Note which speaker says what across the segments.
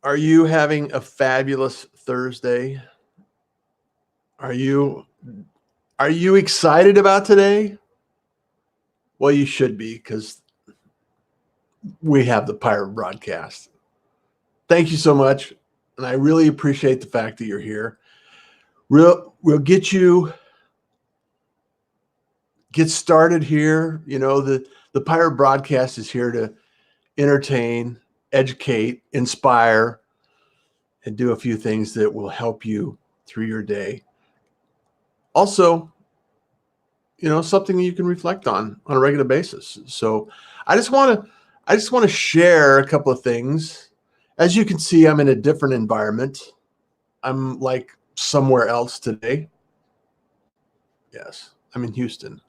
Speaker 1: Are you having a fabulous Thursday? Are you excited about today? Well, you should be, because we have the Pirate Broadcast. Thank you so much, and I really appreciate the fact that you're here. We'll get started here. You know, the Pirate Broadcast is here to entertain, educate, inspire, and do a few things that will help you through your day. Also, you know, something you can reflect on a regular basis. So I just want to share a couple of things. As you can see, I'm in a different environment. I'm like somewhere else today. Yes, I'm in Houston.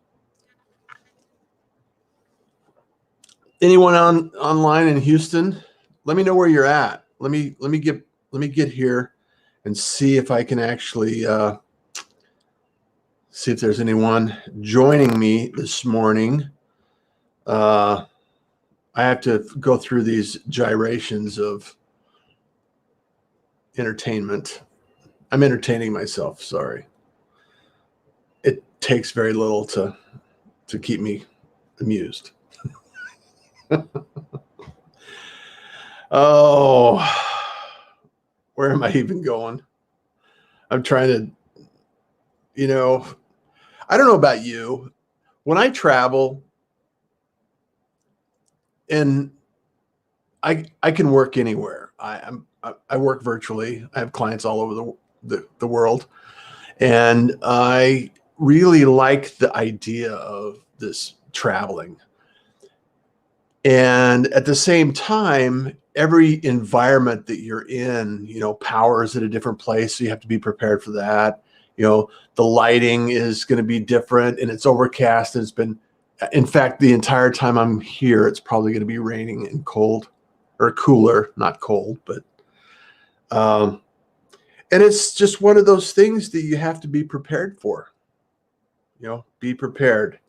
Speaker 1: Anyone online in Houston? Let me know where you're at. Let me get here and see if I can actually see if there's anyone joining me this morning. I have to go through these gyrations of entertainment. I'm entertaining myself, sorry. It takes very little to keep me amused. Oh, where am I even going? I'm trying to, you know, I don't know about you. When I travel, and I can work anywhere. I work virtually. I have clients all over the world, and I really like the idea of this traveling. And at the same time, every environment that you're in, you know, power is at a different place, so you have to be prepared for that. You know, the lighting is going to be different, and it's overcast. And it's been, in fact, the entire time I'm here, it's probably going to be raining and cold, or cooler, not cold, but and it's just one of those things that you have to be prepared for. You know, be prepared.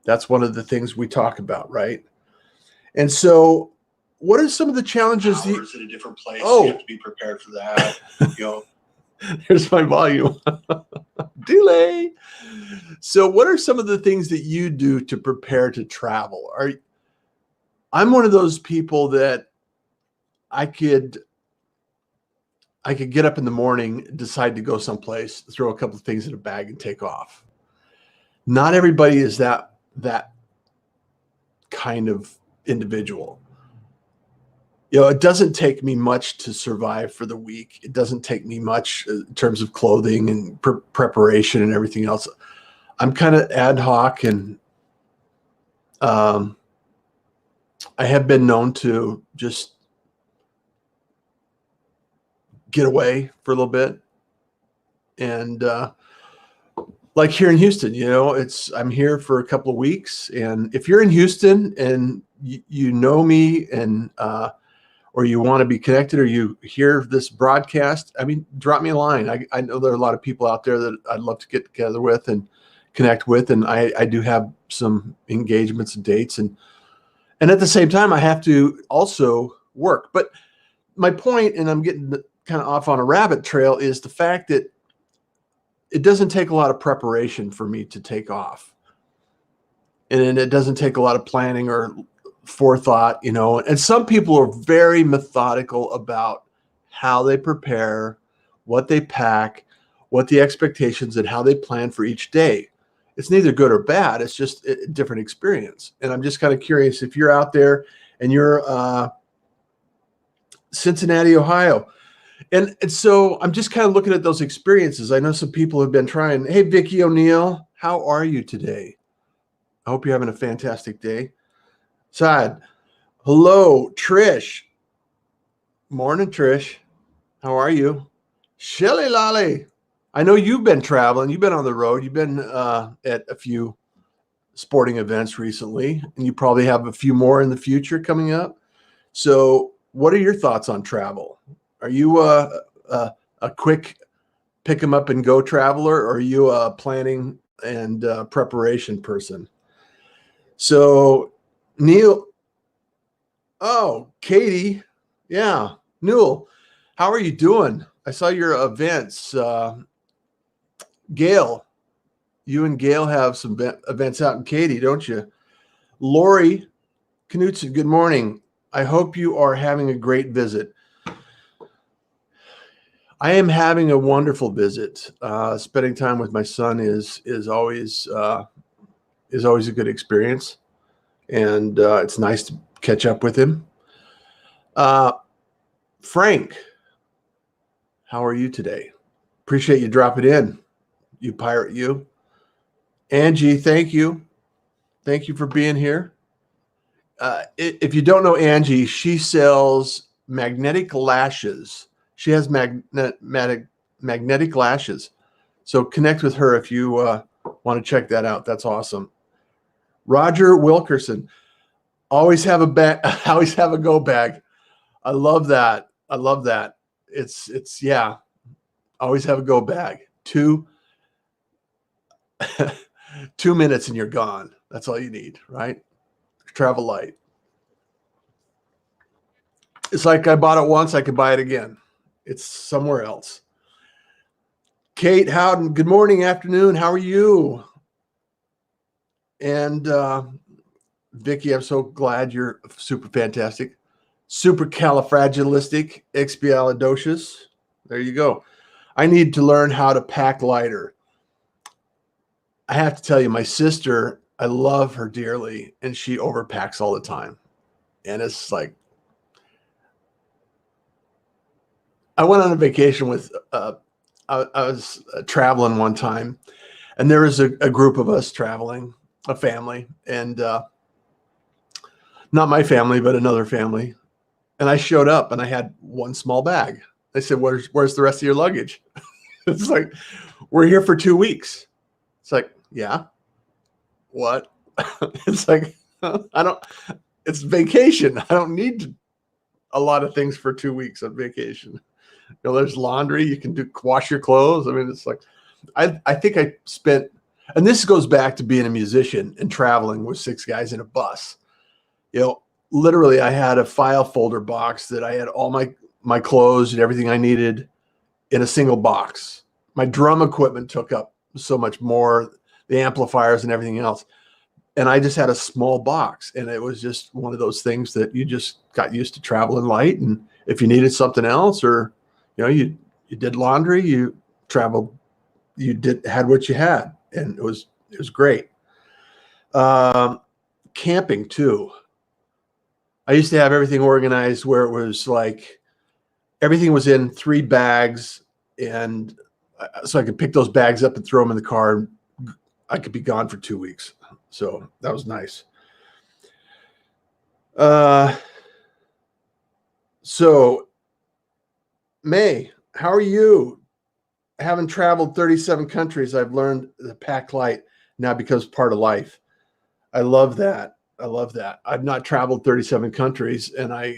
Speaker 1: That's one of the things we talk about, right? And so, what are some of the challenges? Powers at a different place. Oh, you have to be prepared for that. You know, there's my volume delay. So, what are some of the things that you do to prepare to travel? I'm one of those people that I could get up in the morning, decide to go someplace, throw a couple of things in a bag, and take off. Not everybody is that kind of individual. You know, it doesn't take me much to survive for the week. It doesn't take me much in terms of clothing and preparation and everything else. I'm kind of ad hoc, and I have been known to just get away for a little bit. And like here in Houston, you know, I'm here for a couple of weeks. And if you're in Houston and you know me, and or you want to be connected, or you hear this broadcast, I mean, drop me a line. I know there are a lot of people out there that I'd love to get together with and connect with. And I do have some engagements and dates. And at the same time, I have to also work. But my point, and I'm getting kind of off on a rabbit trail, is the fact that it doesn't take a lot of preparation for me to take off. And it doesn't take a lot of planning or forethought, you know. And some people are very methodical about how they prepare, what they pack, what the expectations, and how they plan for each day. It's neither good or bad. It's just a different experience. And I'm just kind of curious, if you're out there and you're Cincinnati, Ohio. And so I'm just kind of looking at those experiences. I know some people have been trying. Hey, Vicki O'Neill, how are you today? I hope you're having a fantastic day. Sad. Hello, Trish. Morning, Trish. How are you? Shelly Lolly. I know you've been traveling. You've been on the road. You've been at a few sporting events recently, and you probably have a few more in the future coming up. So what are your thoughts on travel? Are you a quick pick 'em up and go traveler, or are you a planning and preparation person? So Neil, oh, Katie, yeah, Newell, how are you doing? I saw your events. Gail, you and Gail have some events out in Katy, don't you? Lori Knutson, good morning. I hope you are having a great visit. I am having a wonderful visit. Spending time with my son is always a good experience, and it's nice to catch up with him. Frank, how are you today? Appreciate you dropping in. You pirate, you. Angie, thank you. Thank you for being here. If you don't know Angie, she sells magnetic lashes. She has magnetic lashes. So connect with her if you want to check that out. That's awesome. Roger Wilkerson, always have a bag. Always have a go bag. I love that. I love that. It's yeah. Always have a go bag. 2 minutes and you're gone. That's all you need, right? Travel light. It's like I bought it once, I could buy it again. It's somewhere else. Kate Howden, good morning, afternoon. How are you? And Vicki, I'm so glad you're super fantastic. Supercalifragilisticexpialidocious. There you go. I need to learn how to pack lighter. I have to tell you, my sister, I love her dearly, and she overpacks all the time. And it's like, I went on a vacation with, I was traveling one time, and there was a group of us traveling, a family, and not my family, but another family. And I showed up and I had one small bag. They said, where's the rest of your luggage? It's like, we're here for 2 weeks. It's like, yeah, what? It's like, it's vacation. I don't need a lot of things for 2 weeks on vacation. You know, there's laundry. You can wash your clothes. I mean, it's like, I think I spent, and this goes back to being a musician and traveling with 6 guys in a bus. You know, literally I had a file folder box that I had all my clothes and everything I needed in a single box. My drum equipment took up so much more, the amplifiers and everything else. And I just had a small box, and it was just one of those things that you just got used to traveling light. And if you needed something else, or, you know, you did laundry, you traveled, had what you had, and it was great. Camping too. I used to have everything organized where it was like everything was in 3 bags, and so I could pick those bags up and throw them in the car. And I could be gone for 2 weeks. So that was nice. So May, how are you? Having traveled 37 countries, I've learned the pack light now becomes part of life. I love that. I love that. I've not traveled 37 countries, and I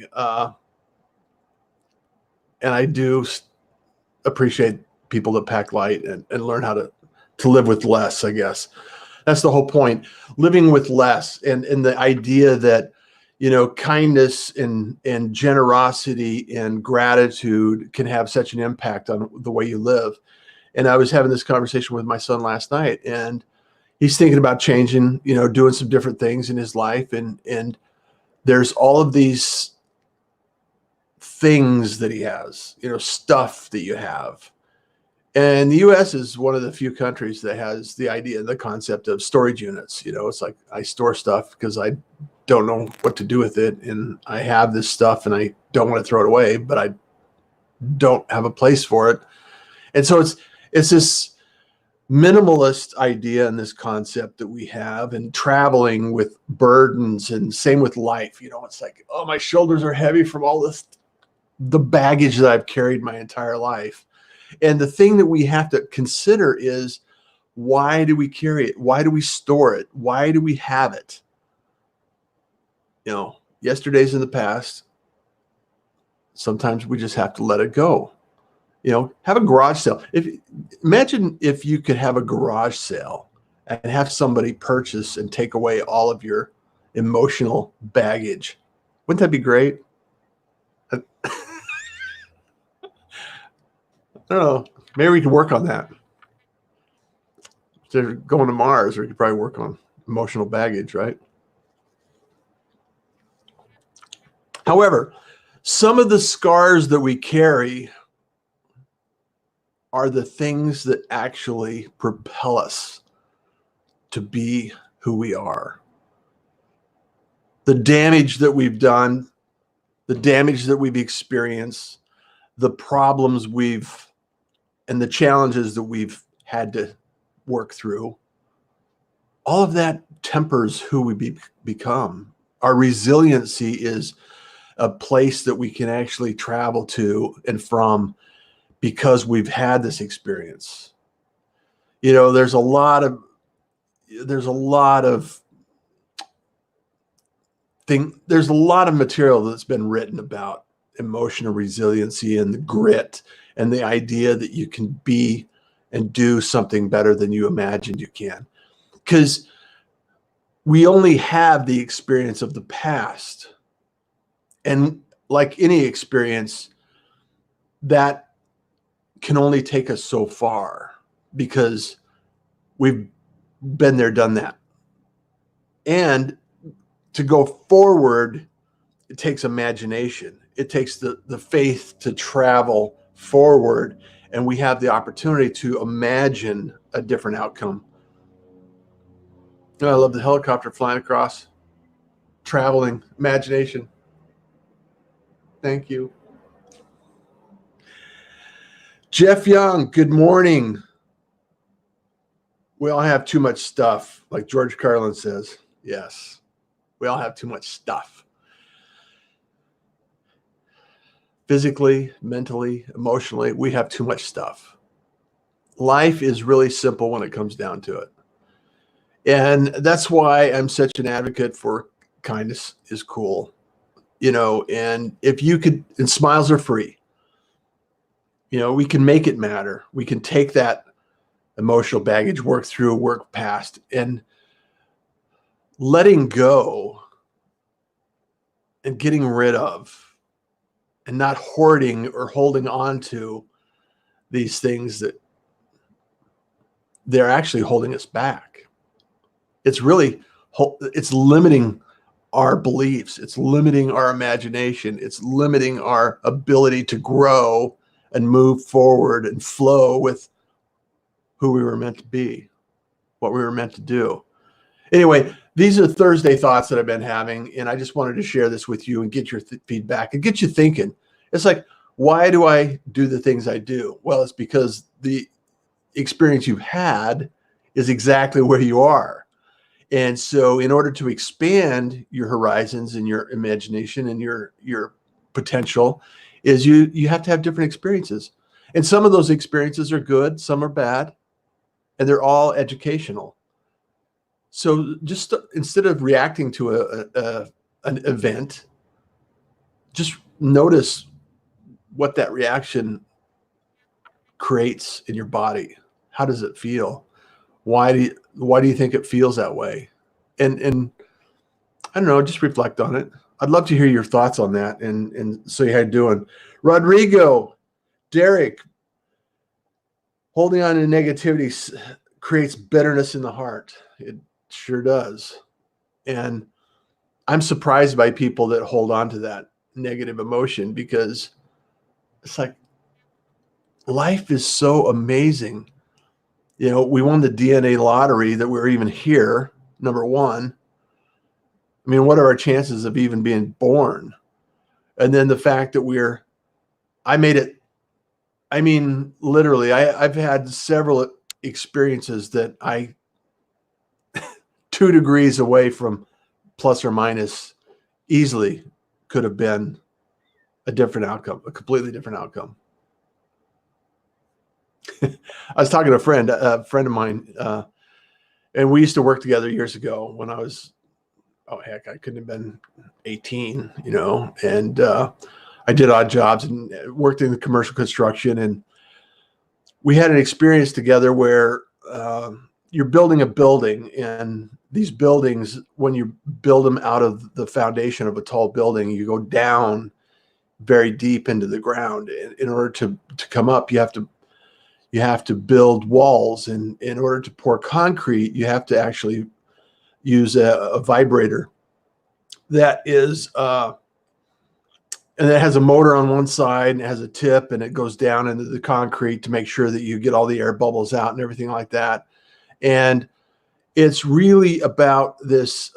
Speaker 1: do appreciate people that pack light and learn how to live with less, I guess. That's the whole point. Living with less, and the idea that, you know, kindness and generosity and gratitude can have such an impact on the way you live. And I was having this conversation with my son last night, and he's thinking about changing, you know, doing some different things in his life. And there's all of these things that he has, you know, stuff that you have. And the U.S. is one of the few countries that has the concept of storage units. You know, it's like, I store stuff because I don't know what to do with it. And I have this stuff and I don't want to throw it away, but I don't have a place for it. And so it's this minimalist idea and this concept that we have, and traveling with burdens, and same with life. You know, it's like, oh, my shoulders are heavy from all the baggage that I've carried my entire life. And the thing that we have to consider is, why do we carry it? Why do we store it? Why do we have it? You know, yesterday's in the past. Sometimes we just have to let it go. You know, have a garage sale. Imagine if you could have a garage sale and have somebody purchase and take away all of your emotional baggage. Wouldn't that be great? I don't know. Maybe we could work on that. If they're going to Mars, we could probably work on emotional baggage, right? However, some of the scars that we carry are the things that actually propel us to be who we are. The damage that we've done, the damage that we've experienced, the problems and the challenges that we've had to work through, all of that tempers who we become. Our resiliency is a place that we can actually travel to and from because we've had this experience. There's a lot of material that's been written about emotional resiliency and the grit and the idea that you can be and do something better than you imagined you can. Because we only have the experience of the past. And like any experience, that can only take us so far because we've been there, done that. And to go forward, it takes imagination. It takes the faith to travel forward, and we have the opportunity to imagine a different outcome. I love the helicopter flying across, traveling, imagination. Thank you. Jeff Young, good morning. We all have too much stuff, like George Carlin says. Yes, we all have too much stuff. Physically, mentally, emotionally, we have too much stuff. Life is really simple when it comes down to it. And that's why I'm such an advocate for kindness is cool. And if you could, and smiles are free. We can make it matter. We can take that emotional baggage, work through, work past, and letting go and getting rid of and not hoarding or holding on to these things that they're actually holding us back. It's limiting our beliefs. It's limiting our imagination. It's limiting our ability to grow and move forward and flow with who we were meant to be, what we were meant to do. Anyway, these are Thursday thoughts that I've been having, and I just wanted to share this with you and get your feedback and get you thinking. It's like, why do I do the things I do? Well, it's because the experience you've had is exactly where you are. And so in order to expand your horizons and your imagination and your potential is you have to have different experiences. And some of those experiences are good, some are bad, and they're all educational. So just instead of reacting to an event, just notice what that reaction creates in your body. How does it feel? Why do you think it feels that way? And I don't know, just reflect on it. I'd love to hear your thoughts on that and see how you're doing. Rodrigo, Derek, holding on to negativity creates bitterness in the heart. It sure does. And I'm surprised by people that hold on to that negative emotion because it's like life is so amazing. We won the DNA lottery that we're even here, number one. I mean, what are our chances of even being born? And then the fact that I made it. I mean, literally, I've had several experiences that 2 degrees away from plus or minus easily could have been a different outcome, a completely different outcome. I was talking to a friend of mine, and we used to work together years ago when I was, I couldn't have been 18, and I did odd jobs and worked in the commercial construction. And we had an experience together where you're building a building and these buildings, when you build them out of the foundation of a tall building, you go down very deep into the ground. In order to come up, you have to build walls, and in order to pour concrete, you have to actually use a vibrator that is and it has a motor on one side and it has a tip, and it goes down into the concrete to make sure that you get all the air bubbles out and everything like that. And it's really about this,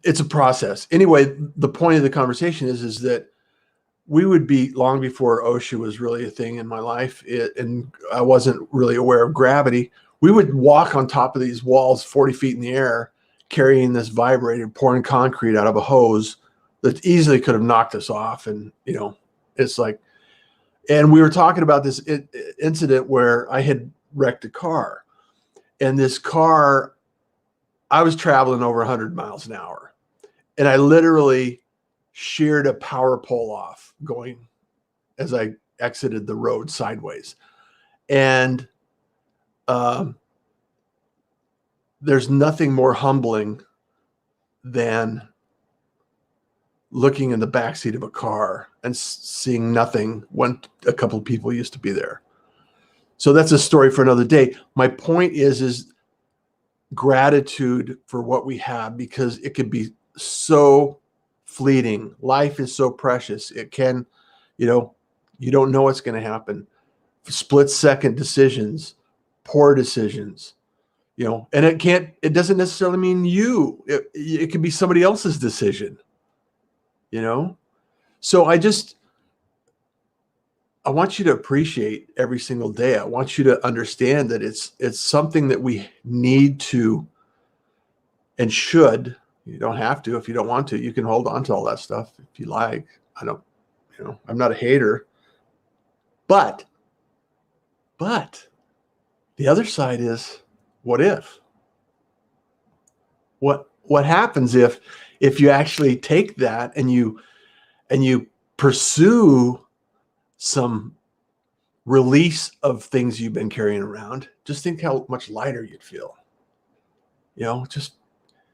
Speaker 1: it's a process. Anyway, the point of the conversation is that we would be, long before OSHA was really a thing in my life, and I wasn't really aware of gravity, we would walk on top of these walls 40 feet in the air, carrying this vibrator, pouring concrete out of a hose that easily could have knocked us off. And, it's like, and we were talking about this incident where I had wrecked a car, and this car, I was traveling over 100 miles an hour, and I literally sheared a power pole off going as I exited the road sideways. And there's nothing more humbling than looking in the backseat of a car and seeing nothing when a couple of people used to be there. So that's a story for another day. My point is gratitude for what we have, because it could be so fleeting. Life is so precious. It can, you don't know what's going to happen. Split second decisions, poor decisions, and it doesn't necessarily mean you. It could be somebody else's decision, So I want you to appreciate every single day. I want you to understand that it's something that we need to and should. You don't have to. If you don't want to, you can hold on to all that stuff if you like. I'm not a hater, but the other side is, what if? What happens if you actually take that and you pursue some release of things you've been carrying around? Just think how much lighter you'd feel. Just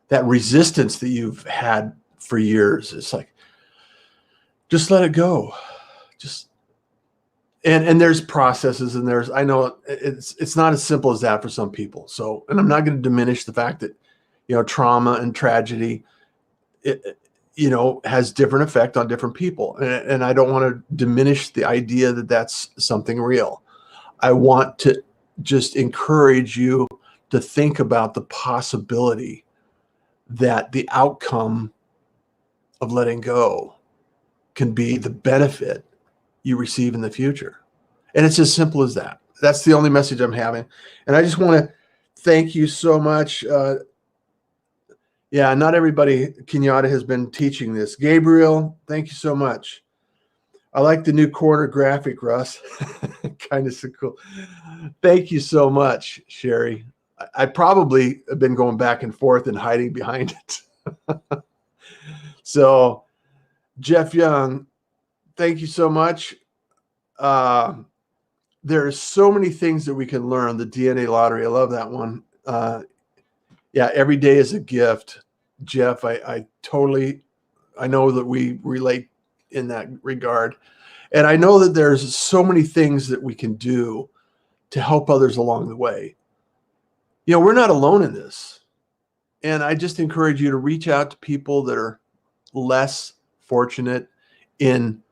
Speaker 1: that resistance that you've had for years. It's like, just let it go. And there's processes, and I know it's not as simple as that for some people. So, and I'm not going to diminish the fact that, trauma and tragedy, has different effect on different people. And I don't want to diminish the idea that that's something real. I want to just encourage you to think about the possibility that the outcome of letting go can be the benefit you receive in the future. And it's as simple as that. That's the only message I'm having. And I just want to thank you so much. Not everybody, Kenyatta, has been teaching this. Gabriel, thank you so much. I like the new corner graphic, Russ. Kind of so cool. Thank you so much, Sherry. I probably have been going back and forth and hiding behind it. So, Jeff Young, thank you so much. There are so many things that we can learn. The DNA lottery, I love that one. Every day is a gift. Jeff, I know that we relate in that regard. And I know that there's so many things that we can do to help others along the way. We're not alone in this. And I just encourage you to reach out to people that are less fortunate in,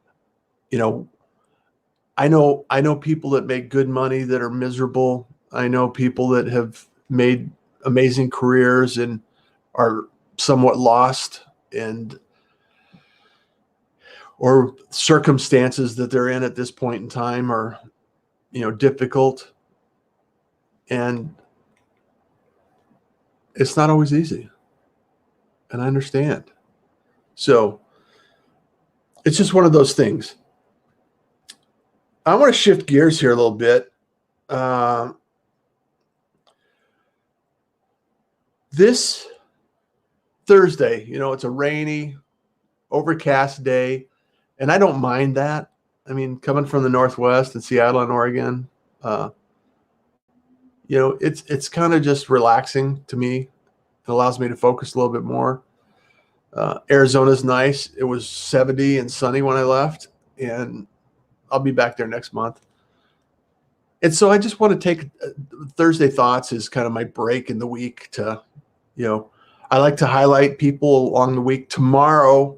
Speaker 1: I know people that make good money that are miserable. I know people that have made amazing careers and are somewhat lost, or circumstances that they're in at this point in time are, difficult. And it's not always easy. And I understand. So it's just one of those things. I want to shift gears here a little bit. This Thursday, it's a rainy, overcast day, and I don't mind that. I mean, coming from the Northwest and Seattle and Oregon, it's kind of just relaxing to me. It allows me to focus a little bit more. Arizona's nice. It was 70 and sunny when I left, and I'll be back there next month. And so I just want to take Thursday Thoughts as kind of my break in the week to, I like to highlight people along the week. Tomorrow,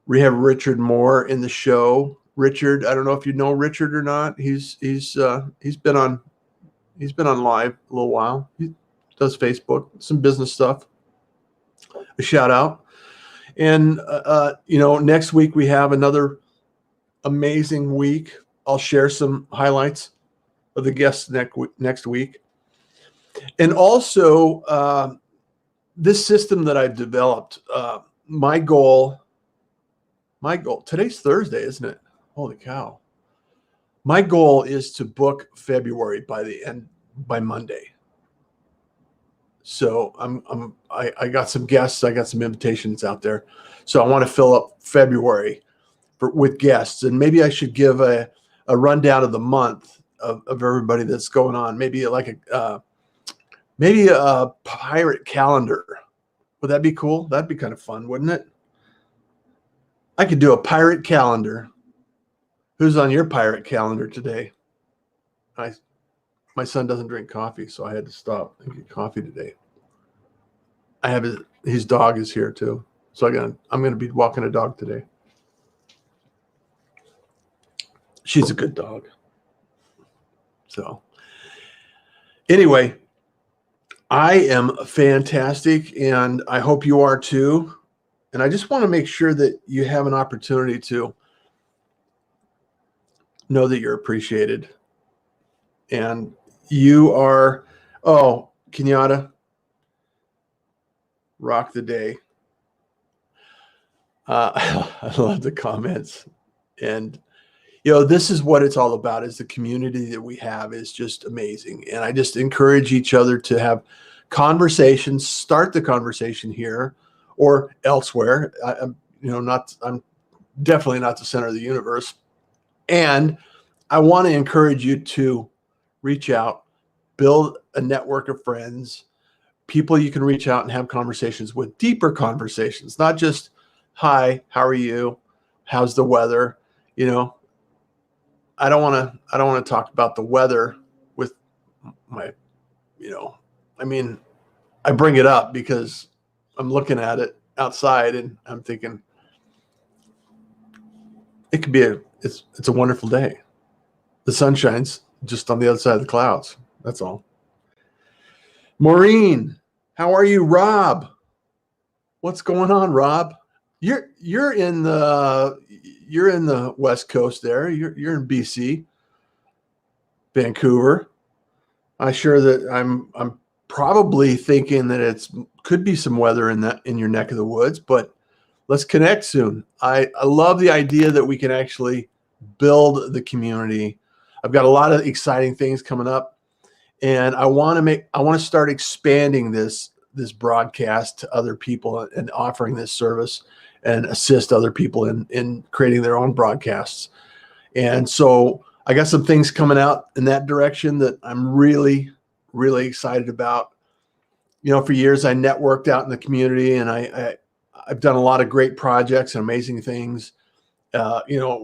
Speaker 1: we have Richard Moore in the show. Richard, I don't know if you know Richard or not. He's been on live a little while. He does Facebook, some business stuff. A shout out. And next week we have another amazing week. I'll share some highlights of the guests next week. And also this system that I've developed, my goal, today's Thursday, isn't it? Holy cow. My goal is to book February by Monday. So I got some guests, I got some invitations out there. So I want to fill up February with guests, and maybe I should give a rundown of the month of everybody that's going on. Maybe like a pirate calendar. Would that be cool? That'd be kind of fun, wouldn't it? I could do a pirate calendar. Who's on your pirate calendar today? My son doesn't drink coffee, so I had to stop and get coffee today. I have his dog is here too. So I'm going to be walking a dog today. She's a good dog. So anyway, I am fantastic, and I hope you are too. And I just want to make sure that you have an opportunity to know that you're appreciated. And you are, Kenyatta, rock the day. I love the comments. And, this is what it's all about, is the community that we have is just amazing. And I just encourage each other to have conversations, start the conversation here or elsewhere. I'm definitely not the center of the universe. And I want to encourage you to reach out, build a network of friends, people you can reach out and have conversations with, deeper conversations, not just, hi, how are you? How's the weather? I don't want to talk about the weather with my, I bring it up because I'm looking at it outside and I'm thinking it could be it's a wonderful day. The sun shines just on the other side of the clouds. That's all. Maureen, how are you? Rob, what's going on, Rob? You're in the West Coast there. You're in BC, Vancouver. I'm sure that I'm probably thinking that could be some weather in your neck of the woods, but let's connect soon. I love the idea that we can actually build the community. I've got a lot of exciting things coming up, and I want to start expanding this broadcast to other people and offering this service and assist other people in creating their own broadcasts. And so I got some things coming out in that direction that I'm really, really excited about. For years I networked out in the community, and I've done a lot of great projects and amazing things,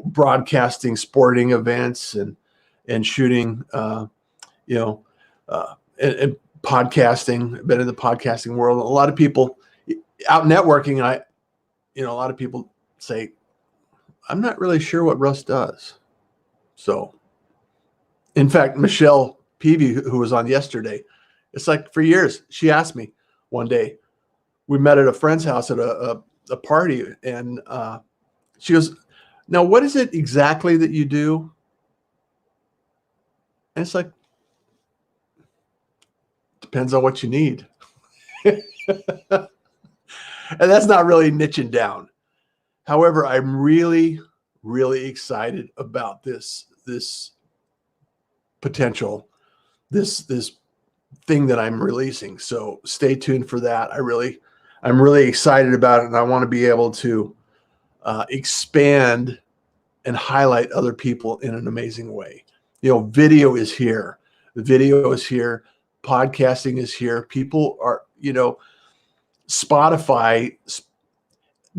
Speaker 1: broadcasting sporting events and shooting, and podcasting. I've been in the podcasting world. A lot of people out networking. A lot of people say, I'm not really sure what Russ does. So, in fact, Michelle Peavy, who was on yesterday, it's like for years, she asked me one day, we met at a friend's house at a party, and she goes, now, what is it exactly that you do? And it's like, depends on what you need. And that's not really niching down. However, I'm really, really excited about this potential, this thing that I'm releasing. So stay tuned for that. I'm really excited about it, and I want to be able to expand and highlight other people in an amazing way. Video is here. The video is here. Podcasting is here. People are, Spotify.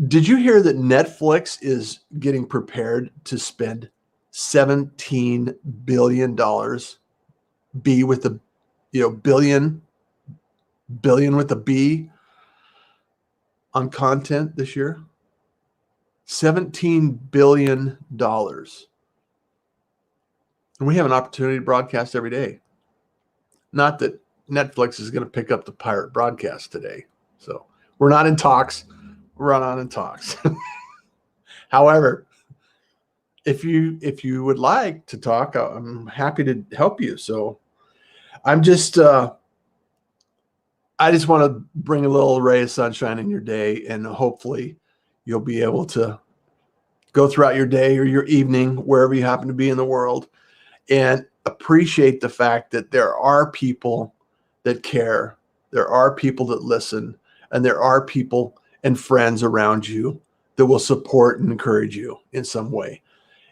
Speaker 1: Did you hear that Netflix is getting prepared to spend $17 billion? B with the, billion with a B on content this year. $17 billion. And we have an opportunity to broadcast every day. Not that Netflix is going to pick up the pirate broadcast today. So we're not in talks. We're not in talks. However, if you would like to talk, I'm happy to help you. So I'm just, I just want to bring a little ray of sunshine in your day, and hopefully you'll be able to go throughout your day or your evening, wherever you happen to be in the world, and appreciate the fact that there are people that care. There are people that listen, and there are people and friends around you that will support and encourage you in some way.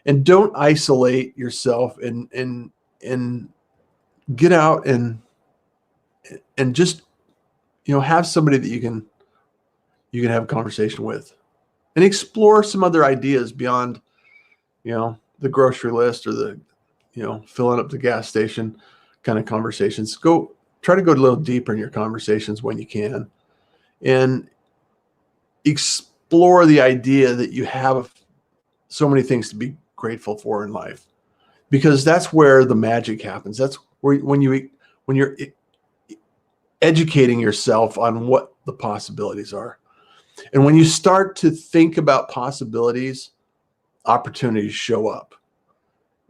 Speaker 1: And don't isolate yourself, and get out and just, have somebody that you can have a conversation with, and explore some other ideas beyond, the grocery list or the, filling up the gas station kind of conversations. Try to go a little deeper in your conversations when you can, and explore the idea that you have so many things to be grateful for in life, because that's where the magic happens. That's where, when you're educating yourself on what the possibilities are. And when you start to think about possibilities, opportunities show up.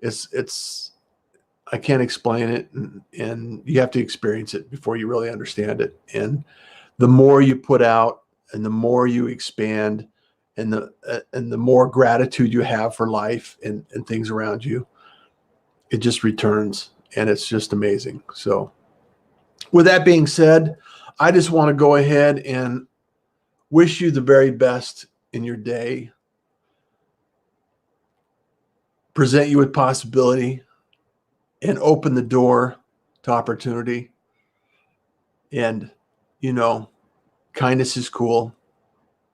Speaker 1: I can't explain it, and you have to experience it before you really understand it. And the more you put out, and the more you expand, and the more gratitude you have for life and things around you, it just returns, and it's just amazing. So with that being said, I just want to go ahead and wish you the very best in your day, present you with possibility, and open the door to opportunity. And, kindness is cool.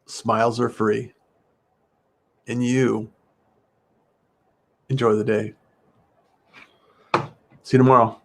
Speaker 1: Smiles are free. And you enjoy the day. See you tomorrow.